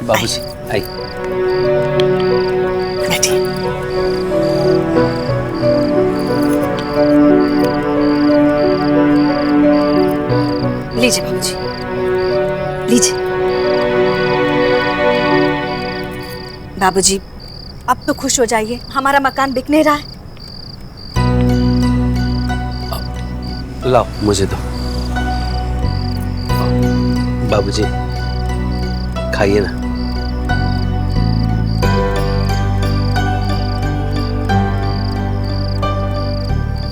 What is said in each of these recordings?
बाबूजी आई। बैठिए। लीजिए बाबूजी, लीजिए। बाबूजी अब तो खुश हो जाइए, हमारा मकान बिक नहीं रहा है। लाओ मुझे दो। बाबूजी खाइए ना।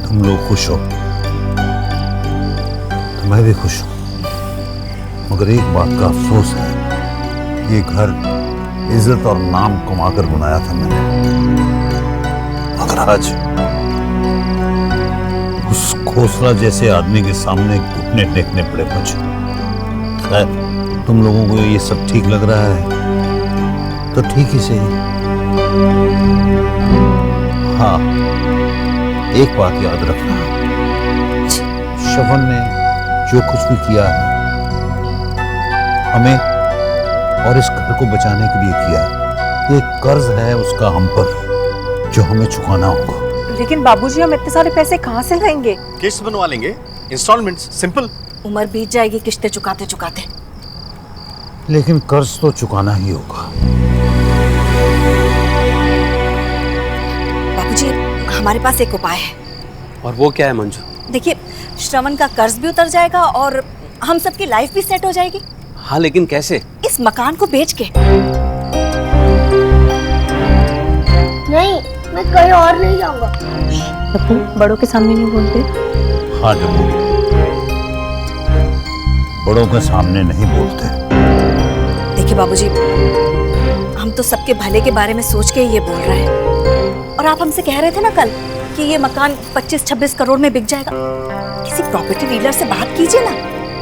तुम लोग खुश हो तो मैं भी खुश हूं, मगर एक बात का अफसोस है, ये घर इज्जत और नाम कमाकर बनाया था मैंने, मगर आज उस खोसला जैसे आदमी के सामने घुटने टेकने पड़े मुझे। खैर, तुम लोगों को ये सब ठीक लग रहा है तो ठीक ही सही। हाँ, एक बात याद रखना, श्रवण ने जो कुछ भी किया है हमें और इस घर को बचाने के लिए किया, ये कर्ज है उसका हम पर जो हमें चुकाना होगा। लेकिन बाबूजी हम इतने सारे पैसे कहाँ से लाएंगे? किस्त बनवा लेंगे, इंस्टॉलमेंट्स, सिंपल। उम्र बीत जाएगी किस्तें चुकाते चुकाते। लेकिन कर्ज तो चुकाना ही होगा। बाबूजी हमारे पास एक उपाय है। और वो क्या है मंजू? देखिए, श्रवण का कर्ज भी उतर जाएगा और हम सबकी लाइफ भी सेट हो जाएगी। हाँ लेकिन कैसे? इस मकान को बेच के। नहीं, मैं कहीं और नहीं जाऊंगा। डब्बू, बड़ों के सामने नहीं बोलते। हाँ डब्बू, बड़ों के सामने नहीं बोलते। देखिए बाबूजी, हम तो सबके भले के बारे में सोच के ये बोल रहे हैं। और आप हमसे कह रहे थे ना कल कि ये मकान 25-26 करोड़ में बिक जाएगा। किसी प्रॉपर्टी डीलर से बात कीजिए ना।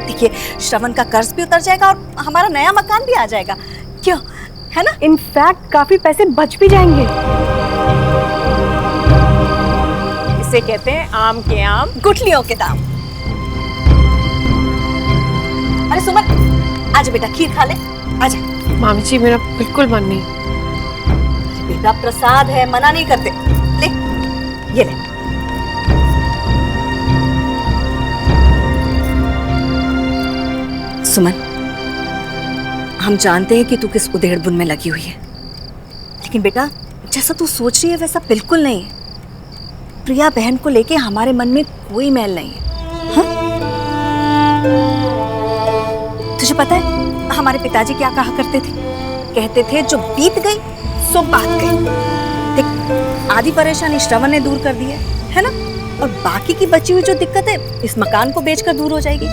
देखिए, श्रवण का कर्ज भी उतर जाएगा और हमारा नया मकान भी आ जाएगा। क्यों, है ना? इनफैक्ट काफी पैसे बच भी जाएंगे। इसे कहते हैं आम के आम, गुठलियों के दाम। अरे सुमन, आजा बेटा, खीर खा ले, आजा। मामी जी मेरा बिल्कुल मन नहीं। बेटा प्रसाद है, मना नहीं करते। ले, ये ले। सुमन, हम जानते हैं कि तू किस उधेड़ बुन में लगी हुई है, लेकिन बेटा जैसा तू सोच रही है वैसा बिल्कुल नहीं है। प्रिया बहन को लेके हमारे मन में कोई मैल नहीं है। हाँ? तुझे पता है हमारे पिताजी क्या कहा करते थे? कहते थे जो बीत गई सो बात गई। देख, आधी परेशानी श्रवण ने दूर कर दी है ना? और बाकी की बची हुई जो दिक्कत है इस मकान को बेचकर दूर हो जाएगी।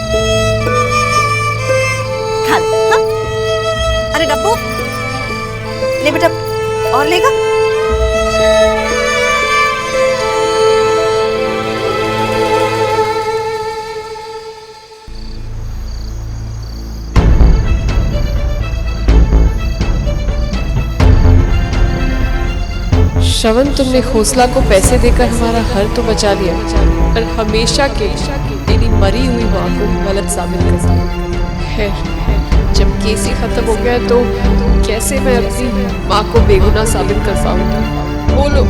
खा ले। हाँ? अरे डब्बू, ले बेटा, और लेगा? श्रवण, तुमने खोसला को पैसे देकर हमारा घर तो बचा लिया, पर हमेशा के मेरी मरी हुई माँ को गलत साबित कर दिया। खैर, जब केस ही खत्म हो गया तो कैसे मैं अपनी माँ को बेगुनाह साबित कर पाऊंगी? बोलो।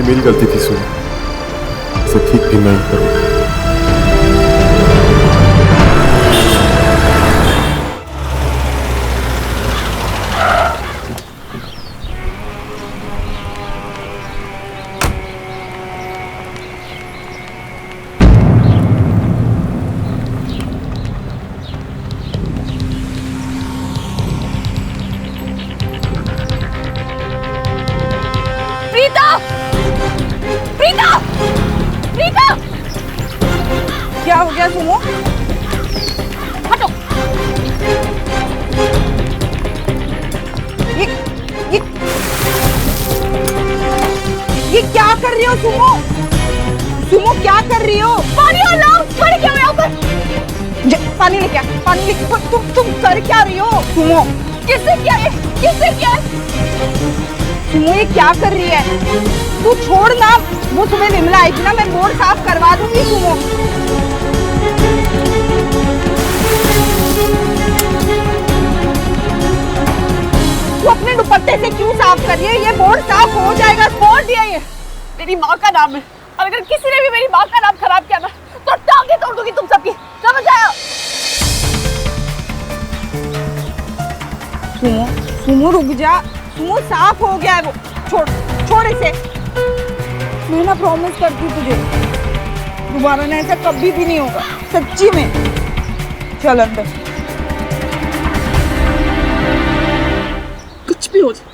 मेरी गलती थी सुन, इसे ठीक भी नहीं करूँ। क्या हो गया सुमो? हटो। ये क्या कर रही हो सुमो? सुमो क्या कर रही हो? पानी लाओ, पानी क्या यहाँ पर? पानी लेके आ, पानी लेके। तुम कर क्या रही हो सुमो? किससे क्या है? किससे क्या है? सुमो ये क्या कर रही है? तू छोड़ ना, वो तुम्हें विमला आई थी ना, मैं बोर्ड साफ करवा दूंगी सुमो। तू अपने दुपट्टे से क्यों साफ कर रही है? ये बोर्ड साफ हो जाएगा, छोड़ दिया। ये मेरी माँ का नाम है, और अगर किसी ने भी मेरी माँ का नाम खराब किया ना तो टांगे तोड़ दूंगी तुम सबकी, समझ आया? सुमो, सुमो रुक जा। सुमो साफ हो गया है वो, छोड़ इसे। मैं ना प्रॉमिस करती तुझे, दोबारा ना ऐसा कभी भी नहीं होगा, सच्ची में। चल अंदर। कुछ भी हो जाए,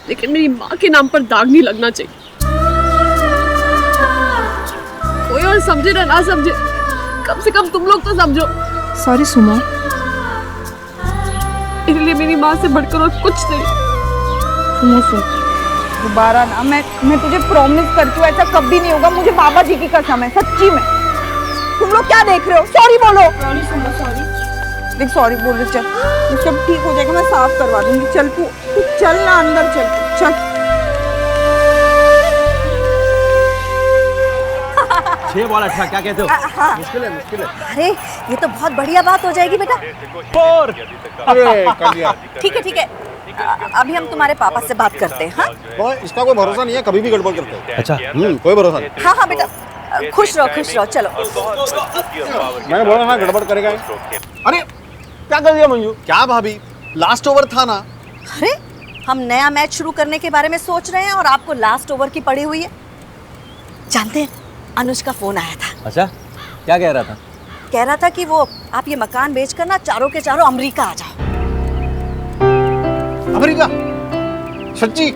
लेकिन मेरी माँ के नाम पर दाग नहीं लगना चाहिए। कोई और समझे ना समझे, कम से कम तुम लोग तो समझो। Sorry Sumo. मेरे लिए मेरी माँ से बढ़कर और कुछ नहीं। सुनो सुन, दोबारा ना, मैं तुझे प्रॉमिस करती हूँ ऐसा कभी नहीं होगा, मुझे बाबा जी की कसम है, सच्ची में। तुम लोग क्या देख रहे हो? सॉरी बोलो। सॉरी सुनो, सॉरी। देख सॉरी बोल रहे, चल ये सब ठीक हो जाएगा, मैं साफ करवा दूंगी। चल तू चल ना अंदर, चल। छह बॉल 18, क्या कहते हो? हाँ। मुश्किल है। अरे ये तो बहुत बढ़िया बात हो जाएगी बेटा। ठीक है। अभी हम तुम्हारे पापा से बात करते हैं। हाँ इसका कोई भरोसा नहीं है, कभी भी गड़बड़ करते हैं। अच्छा, कोई भरोसा नहीं। हाँ बेटा, खुश रहो, चलो। मैंने बोला ना गड़बड़ करेगा। अरे क्या कर दिया मंजू? क्या भाभी, लास्ट ओवर था ना। अरे हम नया मैच शुरू करने के बारे में सोच रहे हैं और आपको लास्ट ओवर की पड़ी हुई है। जानते हैं, अनुज का फोन आया था। अच्छा, क्या कह रहा था? कह रहा था कि वो आप ये मकान बेचकर ना चारों के चारों अमेरिका आ जाओ। अमेरिका? सच्ची?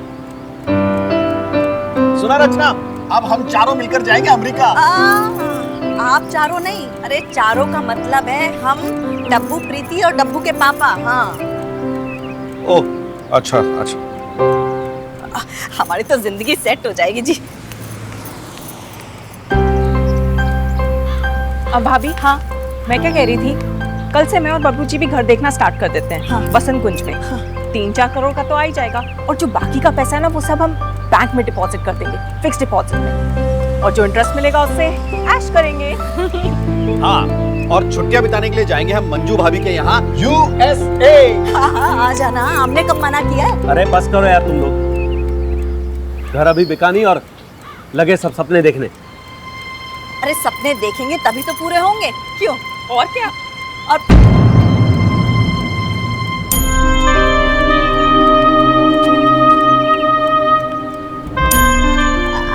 सुना रचना, अब हम चारों मिलकर जाएंगे अमेरिका। आप चारों नहीं, अरे चारों का मतलब है हम, डब्बू, प्रीति और डब्बू के पापा। हाँ। ओह अच्छा। हमारी तो जिंदगी सेट हो जाएगी जी। अब भाभी, हाँ मैं क्या कह रही थी, कल से मैं और बब्बू जी भी घर देखना स्टार्ट कर देते हैं। हाँ। बसंत कुंज में। हाँ। 3-4 करोड़ का तो आ ही जाएगा, और जो बाकी का पैसा है ना वो सब हम बैंक में डिपॉजिट कर देंगे, फिक्स डिपॉजिट में, और जो इंटरेस्ट मिलेगा उससे ऐश करेंगे। हाँ, और छुट्टियां बिताने के लिए जाएंगे हम मंजू भाभी के यहाँ USA। हाँ, आ जाना, हमने कब मना किया है? अरे बस करो यार तुम लोग, घर अभी बिका नहीं और लगे सब सपने देखने। अरे सपने देखेंगे तभी तो पूरे होंगे, क्यों? और क्या? और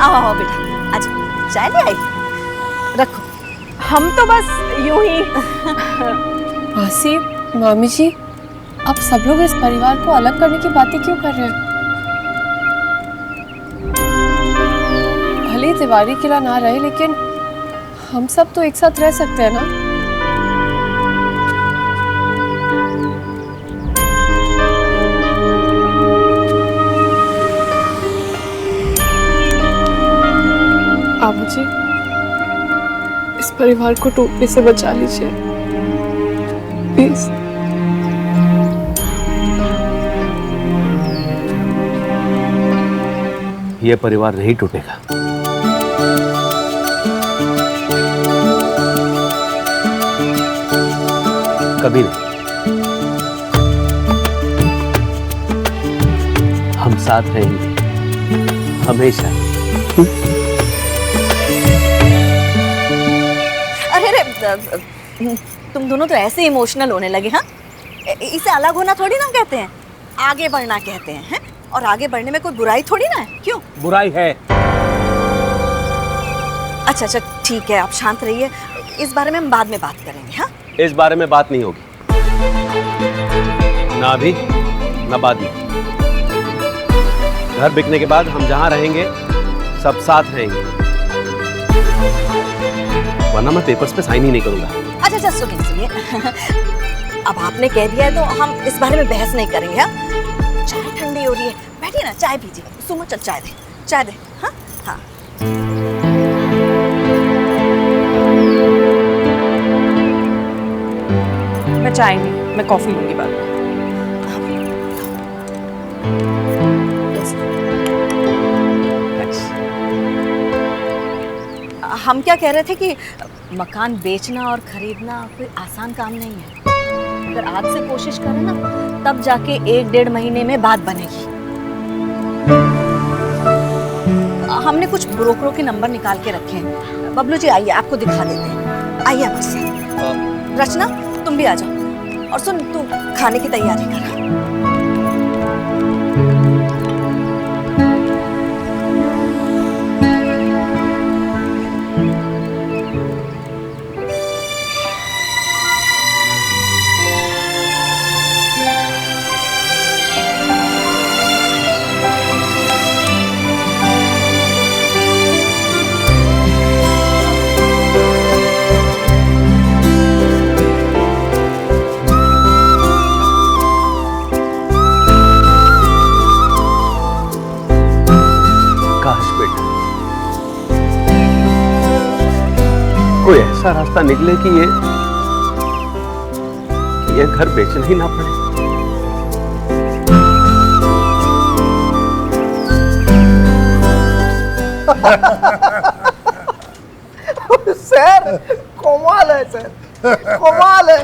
आओ बेटा, आज चाय ले आई, रखो। हम तो बस यूं ही। मासी, मामी जी, आप सब लोग इस परिवार को अलग करने की बातें क्यों कर रहे हैं? भले तिवारी किला ना रहे, लेकिन हम सब तो एक साथ रह सकते हैं ना। आप मुझे इस परिवार को टूटने से बचा लीजिए, प्लीज। ये परिवार नहीं टूटेगा। कभी नहीं। हम साथ रहेंगे हमेशा। अरे तुम दोनों तो ऐसे इमोशनल होने लगे। हाँ, इसे अलग होना थोड़ी ना कहते हैं, आगे बढ़ना कहते हैं, हैं? और आगे बढ़ने में कोई बुराई थोड़ी ना है, क्यों? बुराई है। अच्छा ठीक है, आप शांत रहिए, इस बारे में हम बाद में बात करेंगे। हाँ, इस बारे में बात नहीं होगी, ना अभी ना बाद में। घर बिकने के बाद हम जहां रहेंगे सब साथ रहेंगे। वरना मैं पेपर्स पे साइन ही नहीं करूंगा। अच्छा अच्छा, सुनिए सुनिए, अब आपने कह दिया है तो हम इस बारे में बहस नहीं करेंगे। हाँ, चाय ठंडी हो रही है, बैठिए ना, चाय पीजिए। सुमो चल चाय दे, चाय दे। हाँ हाँ। मैं चाय नहीं, मैं कॉफी लूंगी बाद में। हम क्या कह रहे थे कि मकान बेचना और खरीदना कोई आसान काम नहीं है। अगर आज से कोशिश करें ना, तब जाके 1-1.5 महीने में बात बनेगी। हमने कुछ ब्रोकरों के नंबर निकाल के रखे हैं। बबलू जी आइए, आपको दिखा देते हैं। आइए मुझसे। रचना तुम भी आ जाओ। और सुन, तू खाने की तैयारी कर। कोई ऐसा रास्ता निकले कि ये घर बेचना ही ना पड़े। सर कमाल है सर, कमाल है।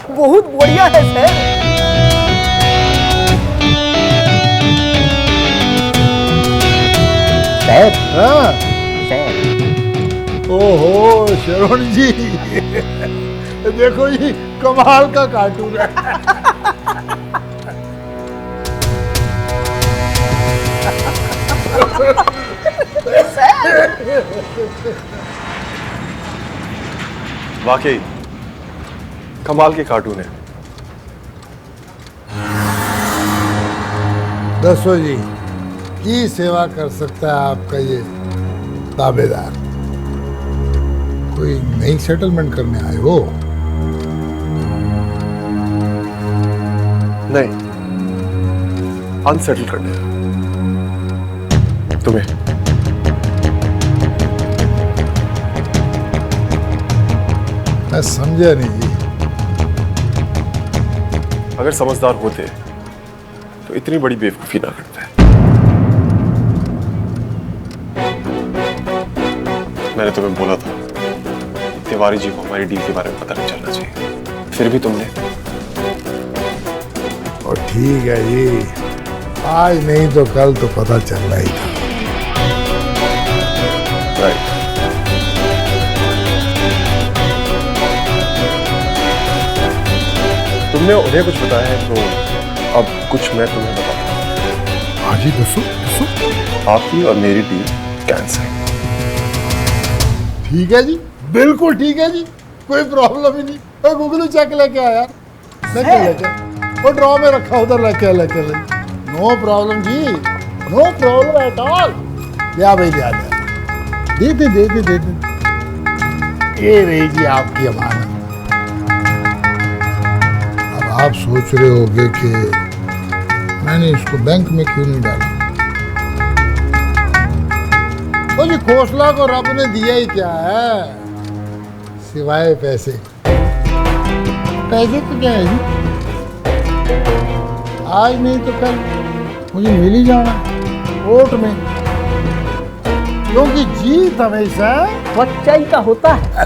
बहुत बढ़िया है सर। सर हाँ? सर ओहो शरण जी, देखो ये कमाल का कार्टून है। वाकई कमाल के कार्टून है। दसो जी, की सेवा कर सकता है आपका ये ताबेदार? कोई नई सेटलमेंट करने आए हो? नहीं, अनसेटल करने तुम्हें। मैं समझा नहीं जी। अगर समझदार होते तो इतनी बड़ी बेवकूफी ना करते। मैंने तुम्हें बोला था तिवारी जी को हमारी डील के बारे में पता नहीं चलना चाहिए, फिर भी तुमने। और ठीक है जी, आज नहीं तो कल तो पता चलना ही था। राइट। तुमने उन्हें कुछ बताया है तो अब कुछ मैं तुम्हें बताता हूँ। हाँ जी, दसो दसो। आपकी और मेरी डील कैंसिल। ठीक है जी, बिल्कुल ठीक है जी, कोई प्रॉब्लम ही नहीं। ओए गूगल चेक लेके आ यार, लेके वो ड्रॉ में रखा, उधर लेके नो प्रॉब्लम जी, नो प्रॉब्लम एट ऑल। या भाई दे दे। ये रही जी आपकी अमानत। अब आप सोच रहे होगे कि मैंने इसको बैंक में क्यों नहीं डाला। वो जी खोसला को रब ने दिया ही क्या है सिवाय पैसे। पैसे तो क्या है जी, आज नहीं तो कल मुझे मिल ही जाना वोट में, क्योंकि जीत हमेशा सच्चाई का होता है।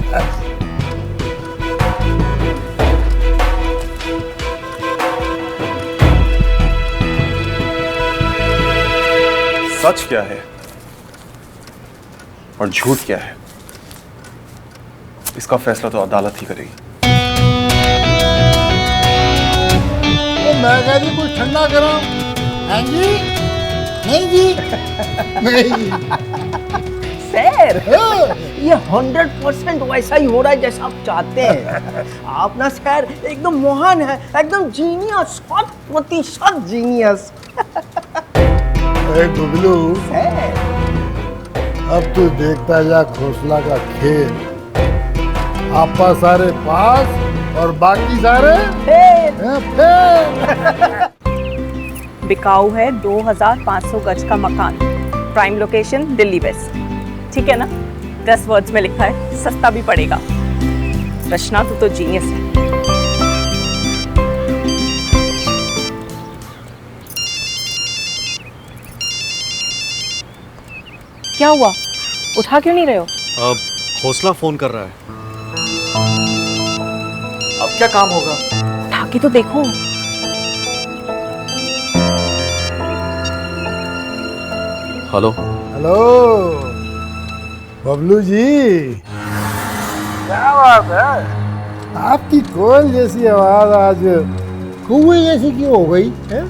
सच क्या है और झूठ क्या है, इसका फैसला तो अदालत ही करेगी। तो मैं कह जी कुछ ठंडा करो। हाँ जी, नहीं जी, नहीं जी। सर ये 100% वैसा ही हो रहा है जैसा आप चाहते हैं। आप ना सर एकदम महान है, एकदम जीनियस, 100% जीनियस। गुगलू, अब तू देखता जा खोसला का खेल आपा सारे पास और बाकी सारे फेल। बिकाऊ है 2500 गज का मकान, प्राइम लोकेशन दिल्ली वेस्ट। ठीक है ना? 10 वर्ड्स में लिखा है, सस्ता भी पड़ेगा। रचना तू तो जीनियस है। क्या हुआ? उठा क्यों नहीं रहे हो? हौसला फोन कर रहा है। अब क्या काम होगा? उठा के तो देखो। हेलो हेलो बबलू जी, क्या बात है? आपकी कोयल जैसी आवाज आज कुएं जैसी क्यों हो गई है?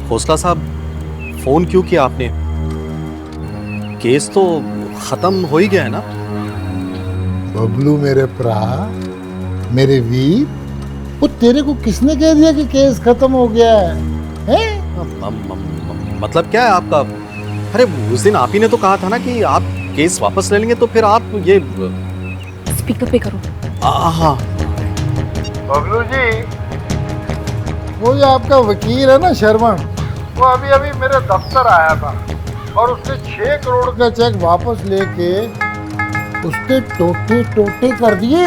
हौसला साहब, फोन क्यों किया आपने? केस तो खत्म हो ही गया है ना? बबलू मेरे प्रा, मेरे वीर, वो तेरे को किसने कह दिया कि केस खत्म हो गया है? मतलब क्या है आपका? अरे उस दिन आप ही ने तो कहा था ना कि आप केस वापस ले लेंगे, तो फिर आप ये स्पीकर पे करो। हाँ बबलू जी, वो जो आपका वकील है ना शर्मन, वो अभी अभी मेरे दफ्तर आया था और उसने 6 करोड़ का चेक वापस लेके उसके टोटे टोटे कर दिए,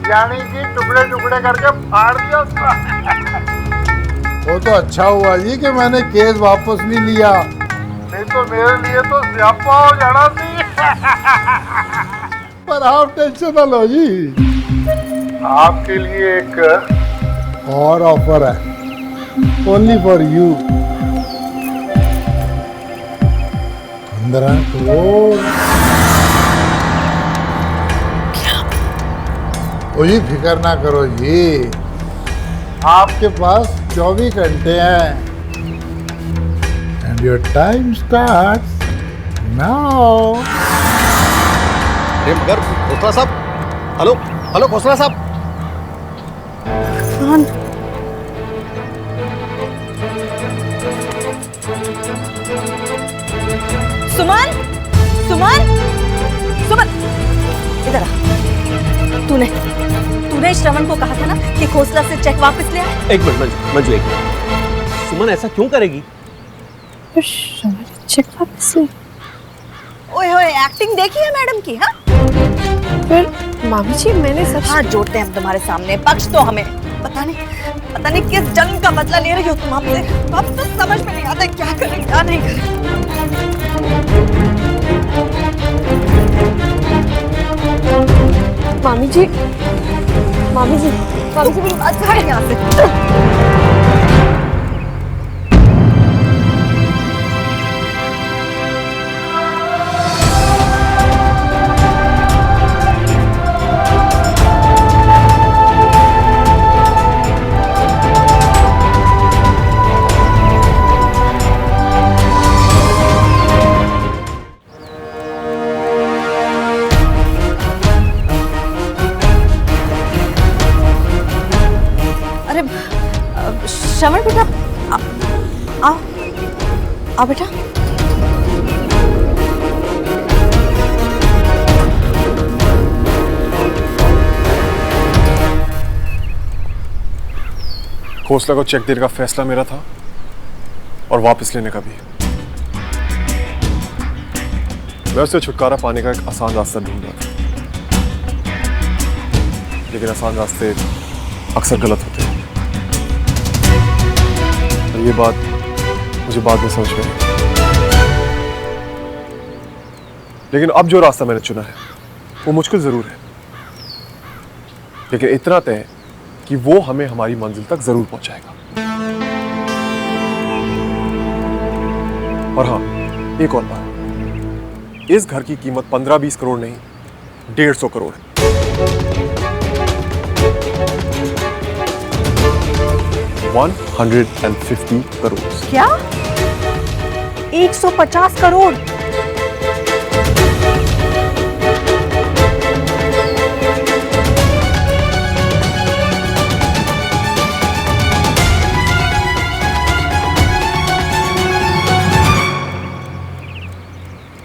यानी कि टुकड़े टुकड़े करके फाड़ दिया उसका। वो तो अच्छा हुआ जी कि मैंने केस वापस नहीं लिया, नहीं तो मेरे लिए तो स्यापा हो जाना थी। पर आप टेंशन ना लो जी, आपके लिए एक और ऑफर है, ओनली फॉर यू। 15 करोड़। ओ जी फिक्र ना करो जी, आपके पास 24 घंटे हैं। And your time starts now. अरे मगर खोसला साहब, हेलो हेलो खोसला साहब। कौन? सुमन, सुमन, सुमन, इधर आ। तूने श्रवण को कहा था ना कि खोसला से चेक वापस ले आए। एक मिनट मंजू, एक मिनट। सुमन ऐसा क्यों करेगी? चेक वापस ले? ओए होए, एक्टिंग देखी है मैडम की? हाँ, फिर मामी जी मैंने सब हाथ जोड़ते हैं हम तुम्हारे सामने, बख्श दो हमें। पता नहीं किस जन्म का बदला ले रही हो तुम हमसे। अब तो समझ में नहीं आता क्या करें क्या नहीं करें। मामी जी मेरी बात हट यहाँ से। श्रवण बेटा, आओ बेटा। खोसला को चेक देने का फैसला मेरा था और वापस लेने का भी। मैं उससे छुटकारा पाने का एक आसान रास्ता ढूंढ रहा था, लेकिन आसान रास्ते अक्सर गलत होते हैं। और ये बात मुझे बाद में समझ में आई। लेकिन अब जो रास्ता मैंने चुना है वो मुश्किल जरूर है, लेकिन इतना तय है कि वो हमें हमारी मंजिल तक जरूर पहुंचाएगा। और हाँ, एक और बात, इस घर की कीमत 15-20 करोड़ नहीं, 150 करोड़ है। $150 करोड़। क्या? 150 करोड़?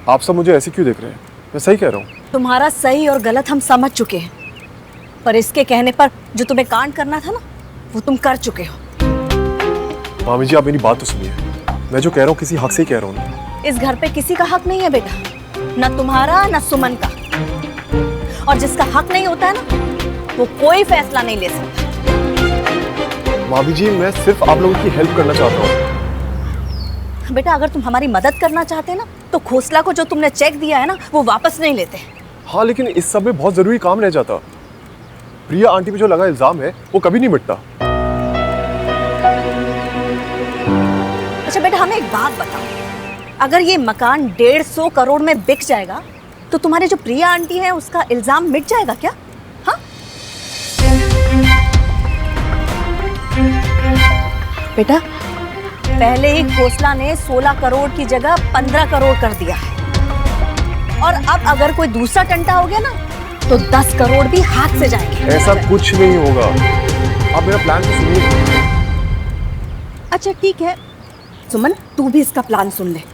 आप सब मुझे ऐसे क्यों देख रहे हैं? मैं सही कह रहा हूँ। तुम्हारा सही और गलत हम समझ चुके हैं, पर इसके कहने पर जो तुम्हें कांड करना था ना, वो तुम कर चुके हो। मामी जी आप मेरी बात तो सुनिए, मैं जो कह रहा हूँ किसी हक से ही कह रहा हूँ ना। इस घर पे किसी का हक नहीं है बेटा, न तुम्हारा न सुमन का। और जिसका हक नहीं होता है ना, वो कोई फैसला नहीं ले सकता। मामी जी मैं सिर्फ आप लोगों की हेल्प करना चाहता हूँ। बेटा अगर तुम हमारी मदद करना चाहते ना, तो खोसला को जो तुमने चेक दिया है ना, वो वापस नहीं लेते। हाँ लेकिन इस सब में बहुत जरूरी काम रह जाता। प्रिया आंटी पे जो लगा इल्जाम है वो कभी नहीं मिटता। अच्छा बेटा हमें एक बात बताओ, अगर ये मकान 150 करोड़ में बिक जाएगा तो तुम्हारी जो प्रिया आंटी है उसका इल्जाम मिट जाएगा क्या? हाँ बेटा, पहले ही खोसला ने 16 करोड़ की जगह 15 करोड़ कर दिया है, और अब अगर कोई दूसरा टंटा हो गया ना, तो 10 करोड़ भी हाथ से जाएंगे। ऐसा कुछ नहीं होगा, आप मेरा प्लान तो सुनिए। अच्छा ठीक है सुमन, तू भी इसका प्लान सुन ले।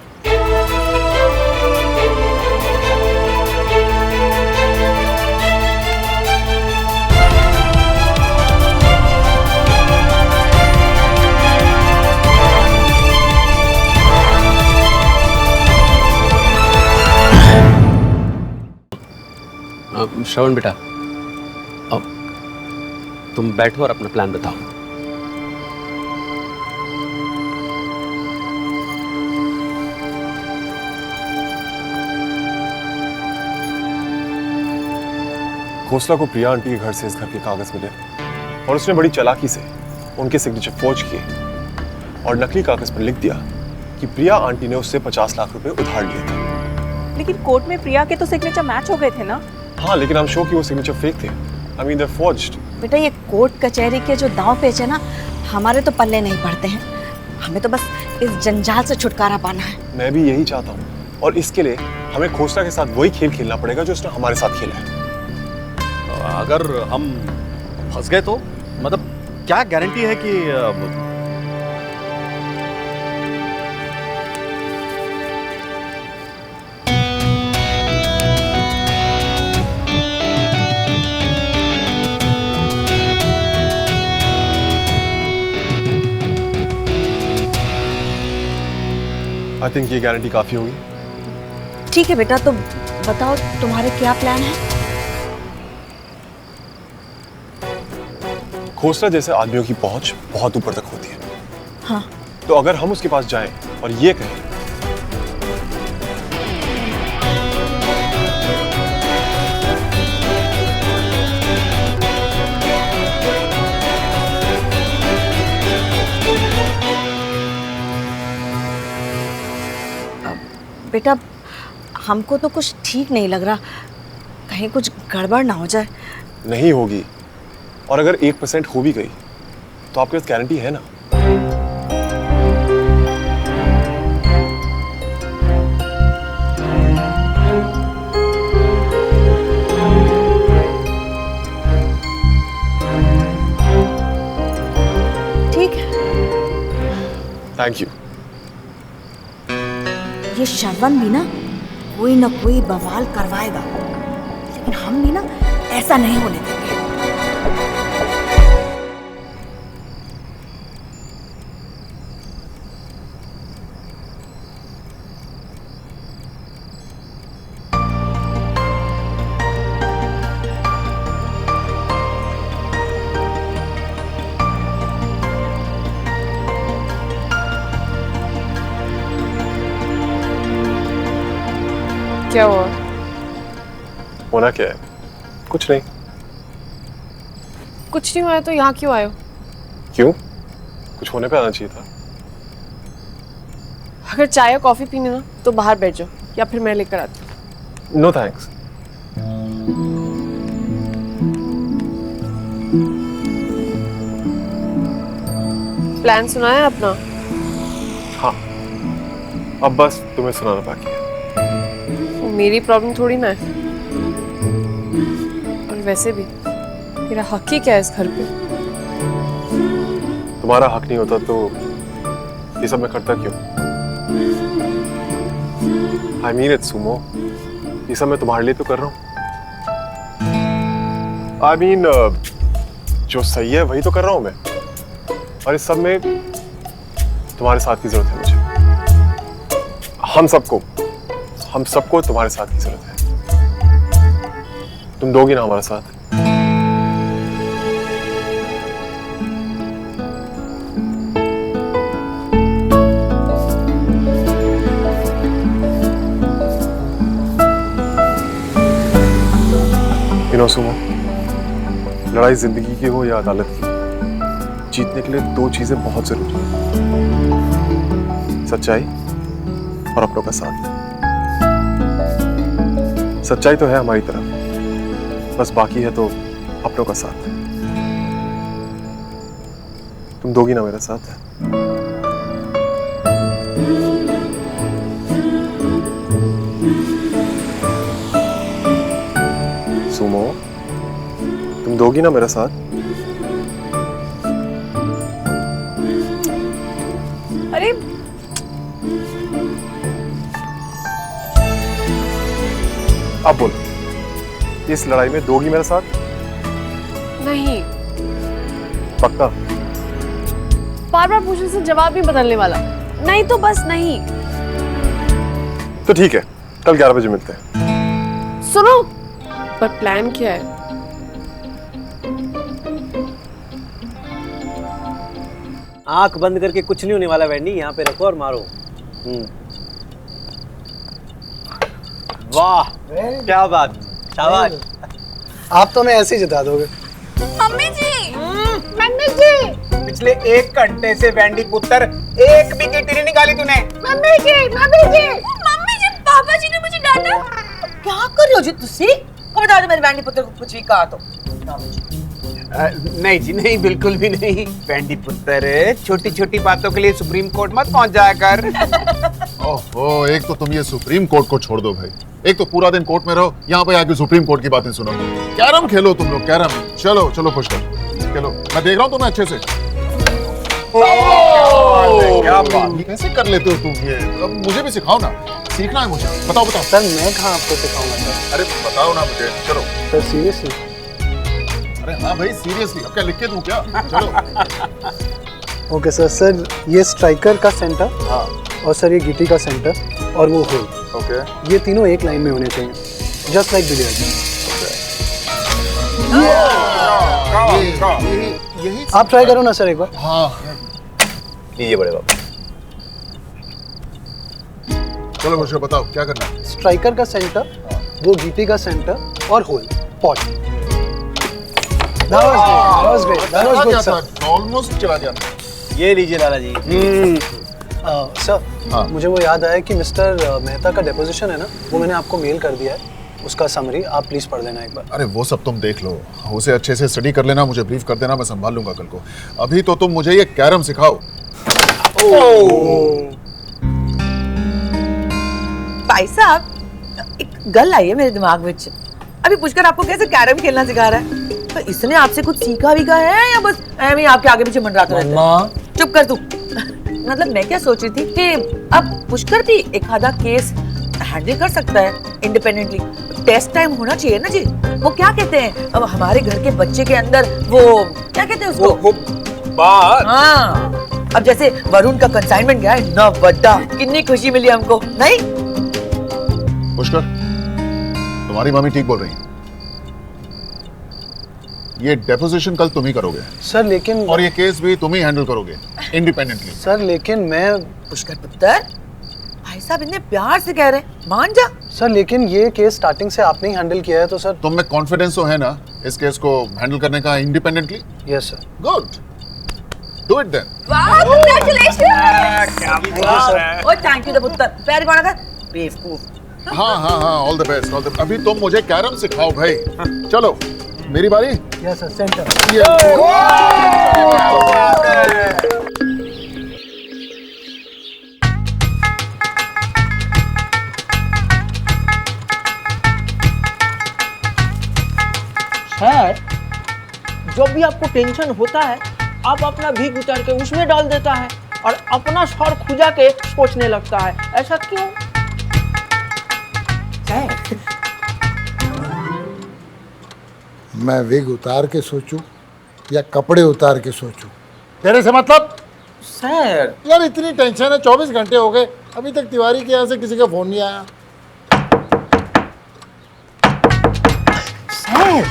श्रवण बेटा, अब तुम बैठो और अपना प्लान बताओ। खोसला को प्रिया आंटी के घर से इस घर के कागज मिले और उसने बड़ी चालाकी से उनके सिग्नेचर फोर्ज किए और नकली कागज पर लिख दिया कि प्रिया आंटी ने उससे 50 लाख रुपए उधार लिए थे। लेकिन कोर्ट में प्रिया के तो सिग्नेचर मैच हो गए थे ना। हाँ लेकिन हम शो कि वो सिग्नेचर फेक थे। I mean they forged. बेटा ये कोर्ट कचहरी के जो दांव पेच है ना, हमारे तो पल्ले नहीं पड़ते हैं। हमें तो बस इस जंजाल से छुटकारा पाना है। मैं भी यही चाहता हूँ, और इसके लिए हमें खोसला के साथ वही खेल खेलना पड़ेगा जो उसने हमारे साथ खेला है। अगर हम फंस गए तो मतलब क्या गारंटी है कि आई थिंक ये गारंटी काफी होगी। ठीक है बेटा, तो बताओ तुम्हारे क्या प्लान है? खोसला जैसे आदमियों की पहुंच बहुत ऊपर तक होती है। हाँ तो अगर हम उसके पास जाएं और ये कहें बेटा, हमको तो कुछ ठीक नहीं लग रहा, कहीं कुछ गड़बड़ ना हो जाए। नहीं होगी, और अगर 1% हो भी गई तो आपके पास गारंटी है ना। ठीक है। Thank you. ये श्रवण भी ना कोई बवाल करवाएगा, लेकिन हम भी ना ऐसा नहीं होने देंगे। क्या हुआ? होना क्या है? कुछ नहीं। कुछ नहीं हुआ है तो यहाँ क्यों आए हो? क्यों? कुछ होने पे आना चाहिए था। अगर चाय या कॉफी पीनी ना तो बाहर बैठ जाओ, या फिर मैं लेकर आती हूँ। No thanks. प्लान सुना है अपना? हाँ, अब बस तुम्हें सुनाना बाकी है। मेरी प्रॉब्लम थोड़ी ना है, और वैसे भी मेरा हक ही क्या है इस घर पे? तुम्हारा हक नहीं होता तो ये सब मैं करता क्यों? आई मीन इट सुमो, ये सब मैं तुम्हारे लिए तो कर रहा हूँ। I mean, जो सही है वही तो कर रहा हूँ मैं, और इस सब में तुम्हारे साथ की जरूरत है मुझे। हम सबको तुम्हारे साथ की जरूरत है। तुम दोगी ना हमारा साथ? सुमो, लड़ाई जिंदगी की हो या अदालत की, जीतने के लिए दो चीजें बहुत जरूरी हैं, सच्चाई और अपनों का साथ। सच्चाई तो है हमारी तरफ, बस बाकी है तो अपनों का साथ। तुम दोगी ना मेरा साथ? सुमो, तुम दोगी ना मेरा साथ? अरे अब बोलो, इस लड़ाई में दोगी मेरा साथ? नहीं, पक्का? बार बार पूछने से जवाब नहीं बदलने वाला। नहीं तो बस नहीं। तो ठीक है, कल 11 बजे मिलते हैं। सुनो, पर प्लान क्या है? आंख बंद करके कुछ नहीं होने वाला वैंडी, यहाँ पे रखो और मारो। वाह, क्या बात, शाबाश। आप तो मैं ऐसे ही जिता दोगे। मम्मी जी, मम्मी जी, पिछले 1 घंटे से वैंडी पुत्र एक भी गिट्टी नहीं निकाली तूने। मम्मी जी, मम्मी जी, मम्मी जी, पापा जी ने मुझे डांटा। क्या कर रहे हो जी तुसी? को बता दो मेरे वैंडी पुत्र को कुछ भी कहा तो। नहीं जी, नहीं, बिल्कुल भी नहीं। वैंडी पुत्र, छोटी छोटी बातों के लिए सुप्रीम कोर्ट मत पहुंच जाया कर। ओहो, एक तो तुम ये सुप्रीम कोर्ट को छोड़ दो भाई, एक तो पूरा दिन कोर्ट में रहो, यहाँ पे आके सुप्रीम कोर्ट की बातें सुनो। कैरम खेलो तुम लोग, कैरम। चलो चलो पुष्कर, खेलो। मैं देख रहा हूँ तुम्हें अच्छे से। क्या बात, कैसे कर लेते हो तुम ये? अब मुझे भी सिखाओ ना, सीखना है मुझे। बताओ बताओ। सर मैं कहाँ आपको सिखाऊंगा सर। अरे बताओ ना मुझे, चलो। Sir seriously? अरे हाँ भाई सीरियसली, अब क्या लिख के दूं क्या? चलो। Okay sir. सर ये स्ट्राइकर का सेंटर, हाँ, और सर ये गिटी का सेंटर, और वो होल। ओके। ये तीनों एक लाइन में होने चाहिए, जस्ट लाइक बिलियर्ड। यही आप ट्राई करो ना सर एक बार। हाँ ये बड़े बाबा। चलो मुझे बताओ क्या करना है। स्ट्राइकर का सेंटर, वो गिटी का सेंटर, और whole pot. That was great. That was good, sir. Almost चला गया। ये लीजिए लाला जी। सर, हाँ। मुझे वो याद आया कि मिस्टर मेहता का डेपोजिशन है ना, वो मैंने आपको मेल कर दिया है। उसका समरी आप प्लीज पढ़ लेना एक बार। अरे वो सब तुम देख लो, उसे अच्छे से स्टडी कर लेना, मुझे ब्रीफ कर देना, मैं संभाल लूंगा कल को। अभी तो तुम मुझे ये कैरम सिखाओ। भाई साहब, एक गल आई है मेरे दिमाग में। अभी पुष्कर आपको कैसे कैरम खेलना सिखा रहा है? तो इसने आपसे कुछ सीखा भी है या बस ऐਵੇਂ आपके आगे पीछे मंडराता रहता है? चुप कर तू। मतलब मैं क्या सोच रही थी कि अब पुष्कर भी एक आधा केस हैंडल कर सकता है इंडिपेंडेंटली। टेस्ट टाइम होना चाहिए ना जी। वो क्या कहते हैं, अब हमारे घर के बच्चे के अंदर वो क्या कहते हैं उसको, वो बात। हाँ, अब जैसे वरुण का कंसाइनमेंट गया है ना, बड्डा कितनी खुशी मिली हमको। नहीं पुष्कर, तुम्हारी मम्मी ठीक बोल रही है, ये डेपोजिशन कल तुम ही करोगे सर। लेकिन और ये केस भी तुम ही हैंडल करोगे इंडिपेंडेंटली। सर लेकिन मैं पुष्कर पुत्र, भाई साहब इतने प्यार से कह रहे हैं, मान जा। सर लेकिन ये केस स्टार्टिंग से आपने ही हैंडल किया है, तो सर तुम में कॉन्फिडेंस तो है ना इस केस को हैंडल करने का independently? Yes sir. Good, do it then. वाह, कांग्रेचुलेशन। क्या बात है। ओ थैंक यू द पुत्र। पैर कौन था? बेवकूफ। हाँ हाँ हाँ, all the best, all the. अभी तुम मुझे कैरम सिखाओ भाई। चलो मेरी बारी। Yes sir, centre. सर, जब भी आपको टेंशन होता है, आप अपना भीख उतार के उसमें डाल देता है और अपना सर खुजा के सोचने लगता है। ऐसा क्यों? सर, मैं विग उतार के सोचूं या कपड़े उतार के सोचूं? तेरे से मतलब? सर यार इतनी टेंशन है, 24 घंटे हो गए अभी तक तिवारी के यहाँ से किसी का फोन नहीं आया। सर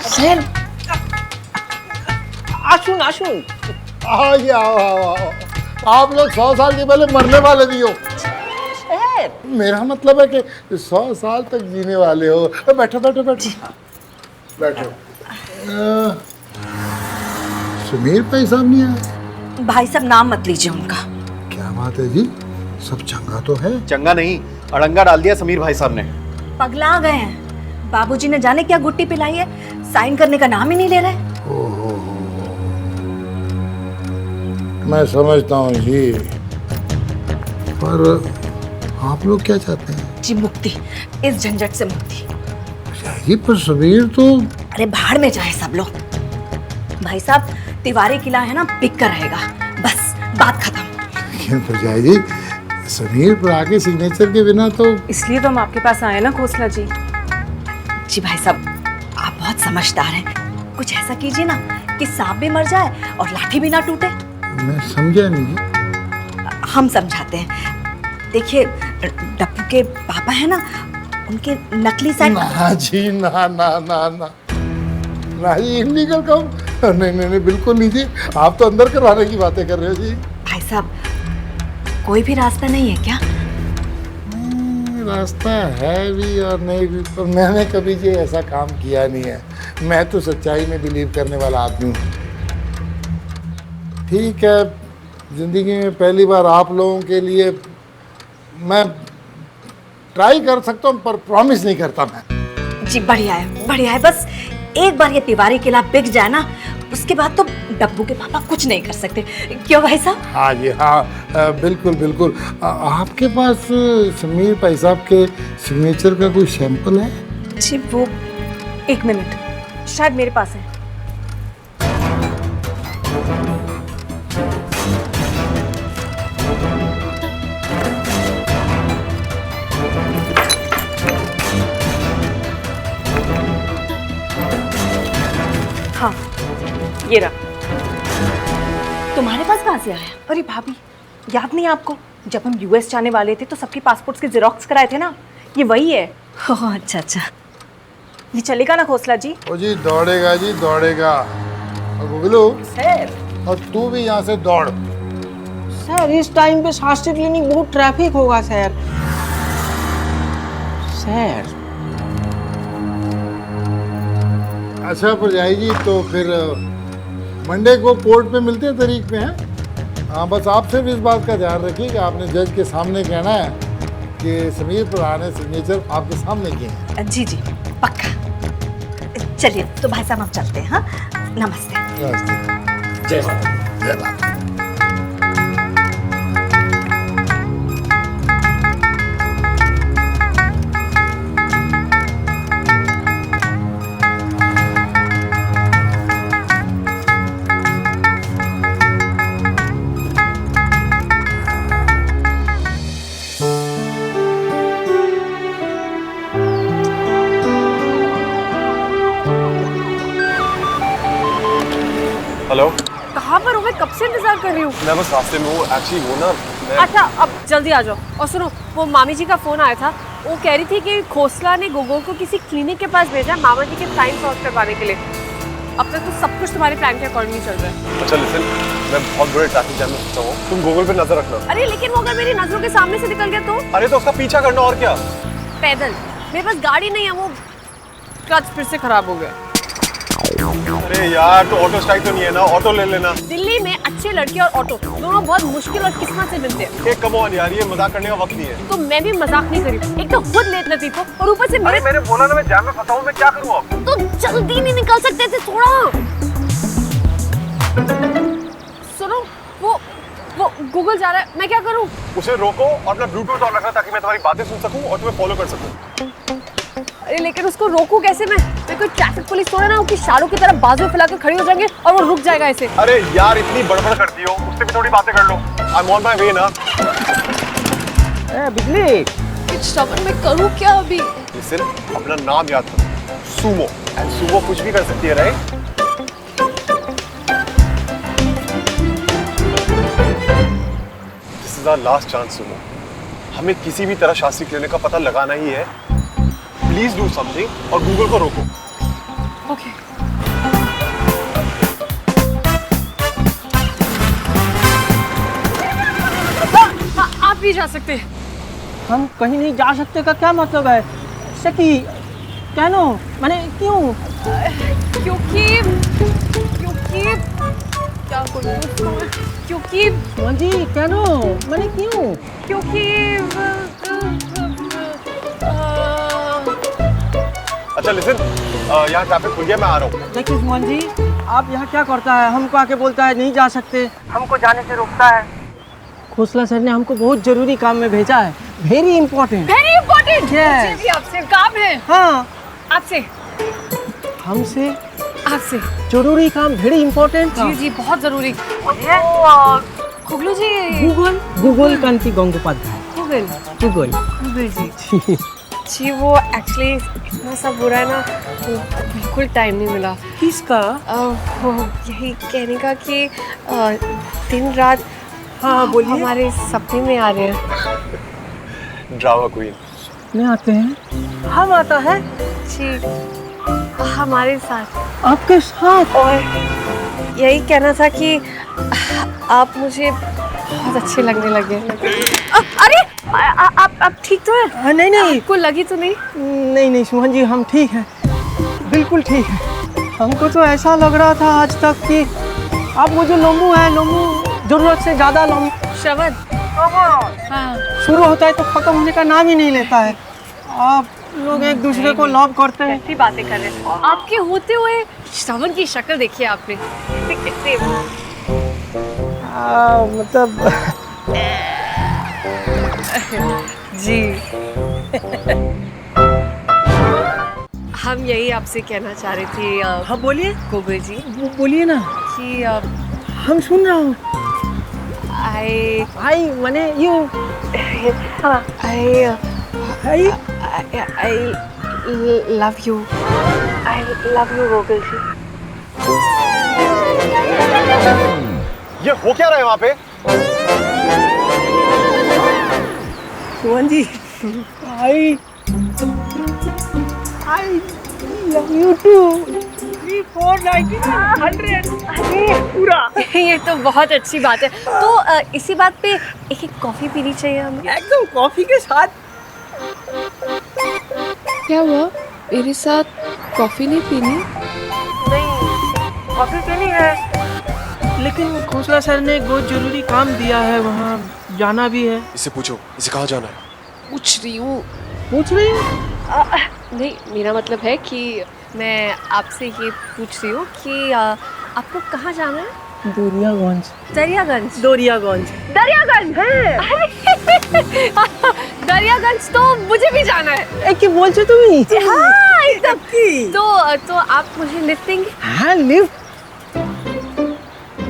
सर आशुन आशुन आओ आओ आओ आओ। आप लोग 100 साल के पहले मरने वाले भी हो। सर मेरा मतलब है कि 100 साल तक जीने वाले हो। बैठो बैठो बैठो बैठो। सुमीर भाई साहब नहीं आए? भाई साहब नाम मत लीजिए उनका। क्या बात है जी, सब चंगा तो है? चंगा नहीं, अड़ंगा डाल दिया समीर भाई साहब ने। पगला गए हैं। बाबूजी ने जाने क्या गुट्टी पिलाई है, साइन करने का नाम ही नहीं ले रहे। ओहो, मैं समझता हूँ जी, पर आप लोग क्या चाहते हैं? जी मुक्ति, इस झंझट से मुक्ति। जी पर समीर तो। अरे भाड़ में जाए सब लोग। भाई साहब तिवारी किला है ना, बिक कर रहेगा, बस बात खत्म। लेकिन प्रजा जी, समीर पर आगे सिग्नेचर के बिना तो। इसलिए तो हम आपके पास आए ना खोसला जी। जी भाई साहब, आप बहुत समझदार हैं। कुछ ऐसा कीजिए ना कि सांप भी मर जाए और लाठी भी ना टूटे। मैं समझा नहीं जी। हम समझाते हैं। देखिए डप्पू के पापा है ना, उनके नकली साइन। ना जी ना ना ना ना ना जी, इलीगल काम। नहीं नहीं नहीं, बिल्कुल नहीं जी। आप तो अंदर करवाने की बातें कर रहे हो जी। भाई साहब कोई भी रास्ता नहीं है क्या? रास्ता है भी और नहीं भी, पर मैंने कभी जी ऐसा काम किया नहीं है। मैं तो सच्चाई में बिलीव करने वाला आदमी हूँ। ठीक है, जिंदगी में पहली बार आप लोगों के लिए मैं ट्राई कर सकता हूँ, पर प्रॉमिस नहीं करता मैं। जी बढ़िया है, बढ़िया है। बस एक बार ये तिवारी किला बिक जाए ना, उसके बाद तो डब्बू के पापा कुछ नहीं कर सकते। क्यों भाई साहब? हाँ जी हाँ, बिल्कुल बिल्कुल। आपके पास समीर भाई साहब के सिग्नेचर का कोई सैंपल है? जी वो, एक मिनट, शायद मेरे पास है। हाँ ये रहा। तुम्हारे पास कहाँ से आया? अरे भाभी, याद नहीं आपको, जब हम यूएस जाने वाले थे तो सबके पासपोर्ट्स के जेरोक्स कराए थे ना, ये वही है। ओह अच्छा अच्छा। ये चलेगा ना खोसला जी? ओ जी दौड़ेगा जी दौड़ेगा। और गुगलू, सर और तू भी यहाँ से दौड़। सर इस टाइम पे शास्त्री क्लिनिक बहुत ट्रैफिक होगा सर। सर अच्छा परजाई जी, तो फिर मंडे को कोर्ट पे मिलते हैं तारीख पे हैं। हाँ बस आप सिर्फ इस बात का ध्यान रखिए कि आपने जज के सामने कहना है कि समीर पर ने सिग्नेचर आपके सामने किए हैं। जी जी पक्का। चलिए तो भाई साहब हम चलते हैं। हाँ नमस्ते। नमस्ते। जय माता दी। जय माता दी। हेलो, कहाँ पर हो? मैं कब से इंतजार कर रही हूँ। मैं बस रास्ते में हूँ। एक्चुअली वो ना अच्छा अब जल्दी आ जाओ। और सुनो, वो मामी जी का फोन आया था, वो कह रही थी कि खोसला ने गोगो को किसी क्लिनिक के पास भेजा है मामा जी के साइन पास करवाने के लिए। अब तक तो सब कुछ तुम्हारे प्लान के अकॉर्डिंग चल रहा है। अच्छा लिसन, मैं बहुत बड़े ट्रैफिक जैम में फंसा हूँ, तुम गूगल पे नजर रखना। अरे लेकिन वो अगर मेरी नजरों के सामने से निकल गया तो? अरे तो उसका पीछा करना और क्या। पैदल, मेरे पास गाड़ी नहीं है, वो क्लच फिर से खराब हो गया। अरे यार तो ऑटो स्ट्राइक तो नहीं है ना, ऑटो ले लेना। दिल्ली में अच्छे लड़के और ऑटो दोनों बहुत मुश्किल और किस्मत से मिलते हैं। कम ऑन यार, ये मजाक करने का वक्त नहीं है। तो मैं भी मजाक नहीं करी, एक तो खुद लेट लतीफ हो और ऊपर से मैंने बोला ना मैं जैम में फंसा हूँ, मैं क्या करूँ अब? तो जल्दी नहीं निकल सकते थे थोड़ा। सुनो, वो गूगल जा रहा है, मैं क्या करूँ? उसे रोको और अपना ब्लूटूथ ऑन रखना ताकि मैं तुम्हारी बातें सुन सकूं और तुम्हें फॉलो कर सकूं। अरे लेकिन उसको रोकूं कैसे मैं कोई ट्रैफिक पुलिस थोड़ा ना, उसकी शाहरुख की तरह बाजू फैलाकर खड़ी हो जाएंगे और वो रुक जाएगा ऐसे। अरे यार इतनी बड़बड़ करती हो, उससे भी थोड़ी बातें कर लो। I am on my way ना। बिजली समर मैं करूँ क्या अभी? सिर्फ अपना नाम याद करो, सुमो। एंड सुमो कुछ भी कर सकती है, right? This is our last chance Sumo. हमें किसी भी तरह शास्त्री क्लिनिक का पता लगाना ही है। प्लीज डू समथिंग और गूगल को रोको। ओके। आप भी जा सकते हैं। हम कहीं नहीं जा सकते का क्या मतलब है? सकी कहनो मैंने क्यों? क्योंकि क्या बोलूं? क्योंकि जी कहनो मैंने क्यों? क्योंकि अच्छा लिसन, यहाँ ट्रैफिक खुल गया, मैं आ रहा हूँ। देखिए सुमन जी, आप यहाँ क्या करता है? हमको आके बोलता है नहीं जा सकते, हमको जाने से रोकता है। खोसला सर ने हमको बहुत जरूरी काम में भेजा है, वेरी इंपॉर्टेंट। Very important. मुझे भी आपसे काम है। हाँ आपसे हमसे आपसे जरूरी काम, वेरी इंपॉर्टेंट। जी जी बहुत जरूरी। खुगलू जी। गूगल कांति गंगोपाध्याय। गूगल जी जी वो एक्चुअली इतना सब हो रहा है ना, तो बिल्कुल टाइम नहीं मिला। किसका? वो यही कहने का कि दिन रात हाँ बोलिए। हमारे सपने में आ रहे हैं। ड्रामा क्वीन में आते हैं? हम आता है जी हमारे साथ। आपके साथ? और यही कहना था कि आप मुझे बहुत अच्छे लगने लगे। अरे आप ठीक तो है? नहीं नहीं, आपको लगी तो नहीं? नहीं सुमन जी, हम ठीक हैं, बिल्कुल ठीक है। हमको तो ऐसा लग रहा था आज तक कि आप वो जो लोमू है, लोमू जरूरत से ज्यादा लोमू श्रवण हाँ शुरू होता है तो खत्म होने का नाम ही नहीं लेता है। आप लोग एक दूसरे को लव करते हैं। कैसी बातें कर रहे हैं? आपके होते हुए श्रवण की शक्ल देखी है आपने? कैसे मतलब जी हम यही आपसे कहना चाह रहे थे। हाँ बोलिए। गोबर जी बोलिए ना। कि हम सुन रहा हूँ। आई माने you I I love you Gokul ji. ये हो क्या रहा है वहाँ पे? Suman ji, I love you too. 3, 4, 100 पूरा। ये तो बहुत अच्छी बात है। तो इसी बात पे एक कॉफी पीनी चाहिए हमें। एकदम कॉफी के साथ। क्या हुआ? मेरे साथ कॉफी नहीं पीनी? नहीं, कॉफी पीनी है, लेकिन खोसला सर ने एक बहुत जरूरी काम दिया है, वहाँ जाना भी है। इसे पूछो, इसे कहाँ जाना है? पूछ रही हूँ। पूछ रही हूँ? नहीं, मेरा मतलब है कि मैं आपसे ये पूछ रही हूँ कि आपको कहाँ जाना है? दरियागंज। दरियागंज? दरियागंज। दरियागंज है। दरियागंज तो मुझे भी जाना है। एक बोल छो तुम्ही? हाँ एकदम। तो आप मुझे लिफ्ट देंगे? हाँ लिफ्ट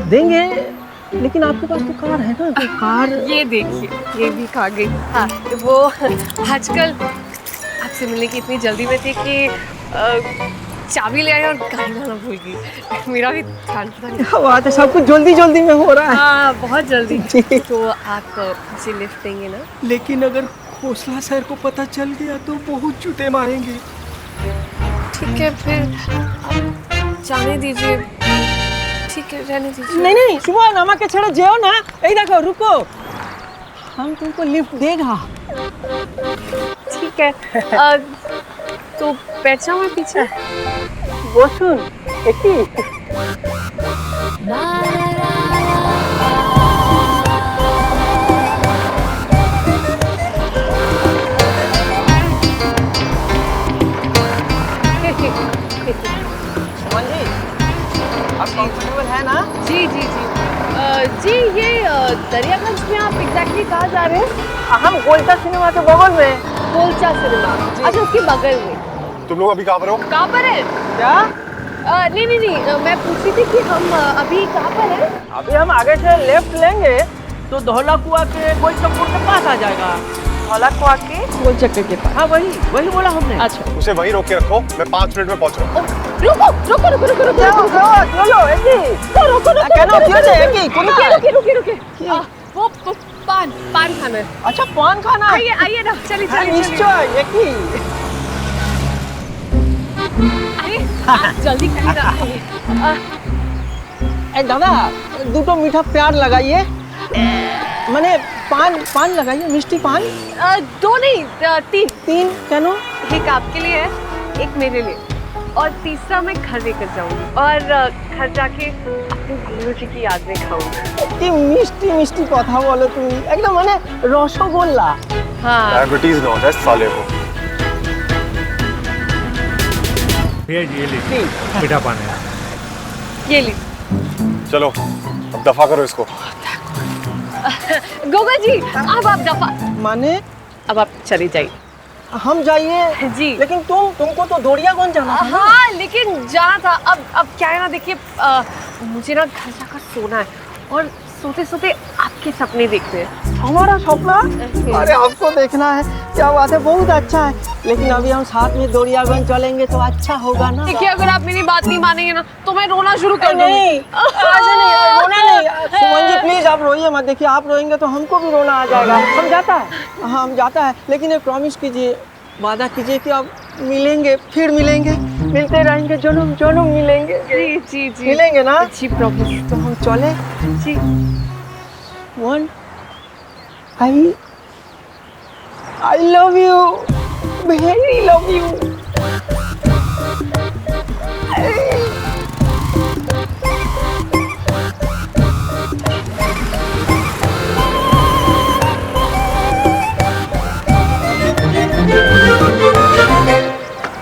देंगे, लेकिन आपके पास तो कार है ना? तो कार ये देखिए, ये भी खा गई। हाँ वो आजकल आपसे मिलने की इतनी जल्दी में थी कि चाबी ले आई और गाड़ी लाना भूल गई। मेरा भी ध्यान पता नहीं। बात है, सब कुछ जल्दी जल्दी में हो रहा है। हाँ बहुत जल्दी। तो आप मुझे लिफ्ट देंगे ना? लेकिन अगर खोसला सर को पता चल गया तो बहुत जूते मारेंगे। ठीक है फिर आप जाने दीजिए। ठीक है रहने दीजिए। नहीं नहीं सुबह नामा के छड़े जेओ ना। यही देखो, रुको, हम तुमको लिफ्ट देगा। ठीक है। तो बैठ जाऊँ मैं पीछे? वो सुन एक आप कंफर्टेबल है ना? जी जी जी। जी ये दरियागंज में आप एग्जैक्टली कहाँ जा रहे हैं? हम गोलचा सिनेमा के बगल में। गोलचा सिनेमा? अच्छा उसके बगल में। तुम लोग अभी कहाँ पर हो? कहाँ पर है? क्या? नहीं मैं पूछ रही थी कि हम अभी कहाँ पर हैं? अभी हम आगे से लेफ्ट लेंगे तो धौला कुआं के गोल चक्कर के पास आ जाएगा। धौला को आके गोल चक्कर के पास। हाँ वही वही बोला हमने। अच्छा उसे वहीं रोक के रखो, मैं 5 मिनट में पहुंच रहा हूँ। रुको रुको रुको रुको रुको चलो एकी रुको रुको কেন কি হয়েছে একি কোন रुके रुके रुके वो पान खाना है। আচ্ছা পান খানা आइए आइए ना चलिए হ্যাঁ, चलिए নিশ্চয় একি अरे जल्दी खाइए ना। ए दादा দুটো মিঠা प्यार लगाइए মানে पान लगाइए मिष्टी पान 2 नहीं 3 तीन কেন एक आपके लिए है एक मेरे लिए और तीसरा मैं घर लेकर जाऊंगी और घर जाके अपने गुरु जी की याद में खाऊंगी। কি মিষ্টি মিষ্টি কথা বলো তুমি একদম মানে রসগোল্লা हाँ डायबिटीज ना हो जाए साले को। ये ले मीठा पान है। ये ली चलो अब दफा करो इसको। गोगा जी अब आप दफा माने अब आप चले जाइए। हम जाइए जी लेकिन तुमको तो दोड़ियागंज जाना था ना। हाँ लेकिन जाना था अब क्या है ना देखिए मुझे ना घर जाकर सोना है और सोते सोते आपके सपने देखते हैं। हमारा सपना अरे आपको देखना है क्या बात है बहुत अच्छा है लेकिन अभी हम साथ में दोड़ियागंज चलेंगे तो अच्छा होगा ना। देखिए अगर आप मेरी बात नहीं मानेंगे ना तो मैं रोना शुरू कर दूंगी। नहीं ऐसे नहीं रोना नहीं सुमन जी प्लीज आप रोइए मत देखिए आप रोएंगे तो हमको भी रोना आ जाएगा। हम जाता है हाँ हम जाता है लेकिन एक प्रॉमिस कीजिए वादा कीजिए कि अब मिलेंगे फिर मिलेंगे मिलते रहेंगे जन्म जन्म मिलेंगे जी जी जी मिलेंगे ना जी प्रॉमिस तो हम चले जी 1 I love you very love you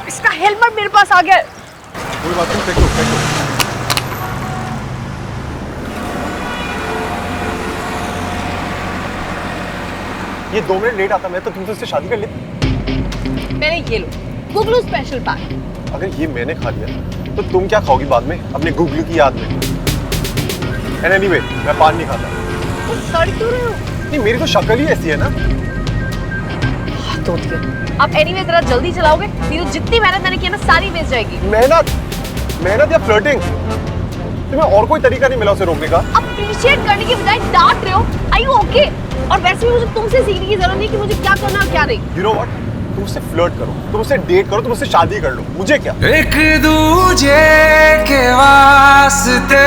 इसका हेलमेट मेरे पास आ गया। कोई बात नहीं, फेंक दो फेंक दो। ये 2 मिनट लेट आता मैं तो तुमसे उससे शादी कर लेती। मैंने ये लो गुगलू स्पेशल पैक। अगर ये मैंने खा लिया तो तुम क्या खाओगी बाद में अपने गुगलू की याद में। एंड एनीवे मैं पान नहीं खाता। सॉरी क्यों रहे हो? नहीं मेरी तो शक्ल ही ऐसी है ना। तो आप एनीवे जरा जल्दी चलाओगे नहीं तो जितनी मेहनत मैंने की ना सारी वेस्ट जाएगी। मेहनत या फ्लर्टिंग तुम्हें और कोई तरीका नहीं मिला उसे रोकने का। अप्रिशिएट करने की बजाय डांट रहे हो। Are you okay? और वैसे भी मुझे तुमसे सीखने की जरूरत नहीं कि मुझे क्या करना और क्या नहीं। यू नो व्हाट तुम उससे फ्लर्ट करो तुम उससे डेट करो तुम उससे शादी कर लो मुझे क्या। एक दूजे के वास्ते